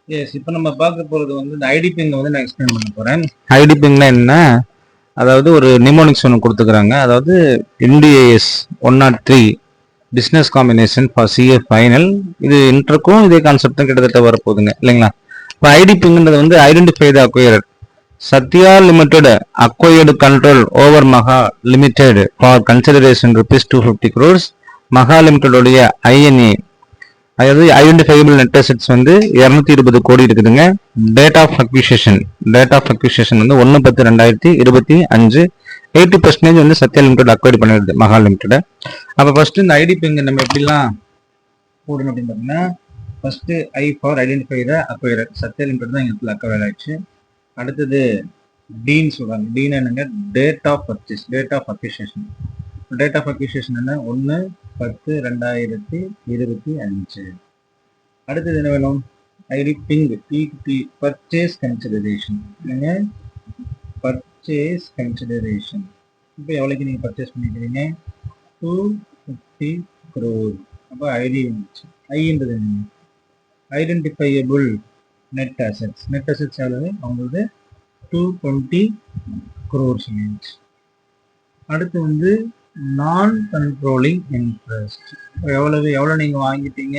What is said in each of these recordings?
S, இப்போ நம்ம பார்க்க போறது வந்து இந்த ஐடி பிங் வந்து நான் எக்ஸ்பிளைன் பண்ண போறேன். ஐடி பிங்னா என்ன? அதாவது ஒரு நிமோனிக்ஸ் ஒன்று கொடுத்துக்கிறாங்க. அதாவது NDAS 103 business combination for CA final. இது இன்டர்க்கும் இதே கான்செப்ட் தான் கிட்டத்தட்ட வரப்போகுதுங்க இல்லைங்களா? இப்போ ஐடி பிங்ன்றது வந்து identify the acquirer. Sathya limited acquired control over மகா லிமிடெட் ஃபார் கன்சிடரேஷன் ₹250 crores. மகா லிமிடெடோடைய INA, அதாவது ஐடென்டிஃபைபிள் நெட் அசெட்ஸ் வந்து 220 கோடி இருக்குதுங்க. டேட் ஆஃப் அக்விசிஷன் வந்து 1/10/2025. 80% வந்து சத்யா லிமிடெட் அக்வயர் பண்ணிடுது மகா லிமிடெட். அப்போ ஃபர்ஸ்ட் இந்த ஐடி பிங் நம்ம எப்படிலாம் போடணும் அப்படின்னு பார்த்தீங்கன்னா, first I for identify the acquirer. Sathya limited தான் எங்களுக்கு அக்வயர் ஆயிடுச்சு. அடுத்தது டீன்னு சொல்றாங்க. டீன் என்னங்க? Date of purchase, date of acquisition. Date of acquisition என்ன? 1/10/2025. அடுத்தது என்ன வேணும்? Identifying purchase consideration. Purchase consideration இப்போ எவ்வளோக்கு நீங்கள் பர்ச்சேஸ் பண்ணிக்கிறீங்க? 250 crore. அப்போ ஐடி வந்துச்சு. ஐன்றது என்ன? Identifiable net assets. Net assets எவ்வளவு? அவங்களது 220 crores இருந்துச்சு. அடுத்து வந்து நான் கண்ட்ரோலிங் இன்ட்ரெஸ்ட். எவ்வளோ நீங்கள் வாங்கிட்டீங்க?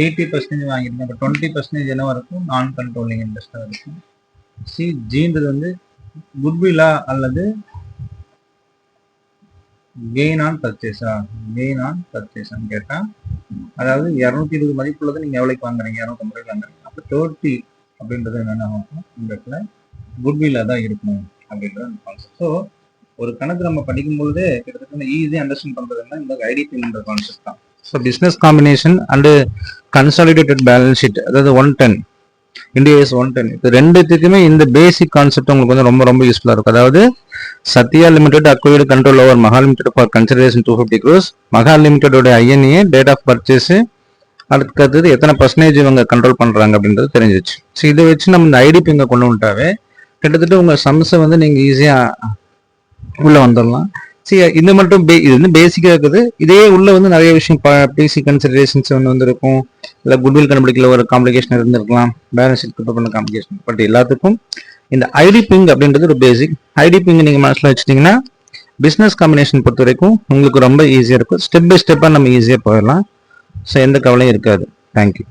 80% வாங்கிட்டீங்க. அப்போ 20% என்னவா இருக்கும்? நான் கண்ட்ரோலிங் இன்ட்ரெஸ்டாக இருக்கும். ஜின்றது வந்து குட்வில்லா அல்லது கெயின் ஆன் பர்ச்சேஸா? கெயின் ஆன் பர்ச்சேஸ்ன்னு கேட்டால், அதாவது 220 மதிப்புள்ளதை நீங்கள் எவ்வளோக்கு வாங்குறீங்க? 250 வாங்குறீங்க. அப்போ 30 அப்படின்றது என்னென்ன ஆகும்? இந்த இடத்துல குட்வில்லா தான் இருக்கணும் அப்படின்றது கான்செப்ட். ஸோ ஒரு கணக்கு நம்ம படிக்கும்போது கிட்டத்தட்ட ஈஸியாக அண்டர்ஸ்டாண்ட் பண்ணுறதுன்னா இந்த ஐடி பிங்ன்ற கான்செப்ட் தான். So business combination and consolidated balance sheet, அதாவது 110 NDAS 110, இது ரெண்டுத்துக்குமே இந்த பேசிக் கான்செப்ட் உங்களுக்கு வந்து ரொம்ப ரொம்ப யூஸ்ஃபுல்லாக இருக்கும். அதாவது Sathya limited acquired control over மகா லிமிடெட் ஃபார் கன்சிடரேஷன் 250 crores. மகா லிமிடெடோட INA, டேட் ஆஃப் பர்ச்சேஸ், அடுத்தது எத்தனை பர்சன்டேஜ் இவங்க கண்ட்ரோல் பண்ணுறாங்க அப்படின்றது தெரிஞ்சிச்சு. ஸோ இதை வச்சு நம்ம இந்த ஐடி பிங்கை கொண்டு வந்துட்டாவே கிட்டத்தட்ட உங்கள் சம்ஸை வந்து நீங்கள் ஈஸியாக உள்ள வந்துடலாம். சரி, இது மட்டும் இது வந்து பேசிக்காக இருக்குது. இதே உள்ள வந்து நிறைய விஷயம் பேசிக் கன்சிடரேஷன்ஸ் வந்து இருக்கும். இல்லை குட்வில் கண்டுபிடிக்கல ஒரு காம்ப்ளிகேஷன் இருந்திருக்கலாம், பேலன்ஸ் ஷீட் ப்ரிப்பேர் பண்ண காம்ப்ளிகேஷன். பட் எல்லாத்துக்கும் இந்த ஐடி பிங் அப்படின்றது ஒரு பேசிக். ஐடி பிங் நீங்கள் மனசில் வச்சுட்டிங்கன்னா பிஸ்னஸ் காம்பினேஷன் பொறுத்த வரைக்கும் உங்களுக்கு ரொம்ப ஈஸியாக இருக்கும். ஸ்டெப் பை ஸ்டெப்பாக நம்ம ஈஸியாக போயிடலாம். ஸோ எந்த கவலையும் இருக்காது. தேங்க்யூ.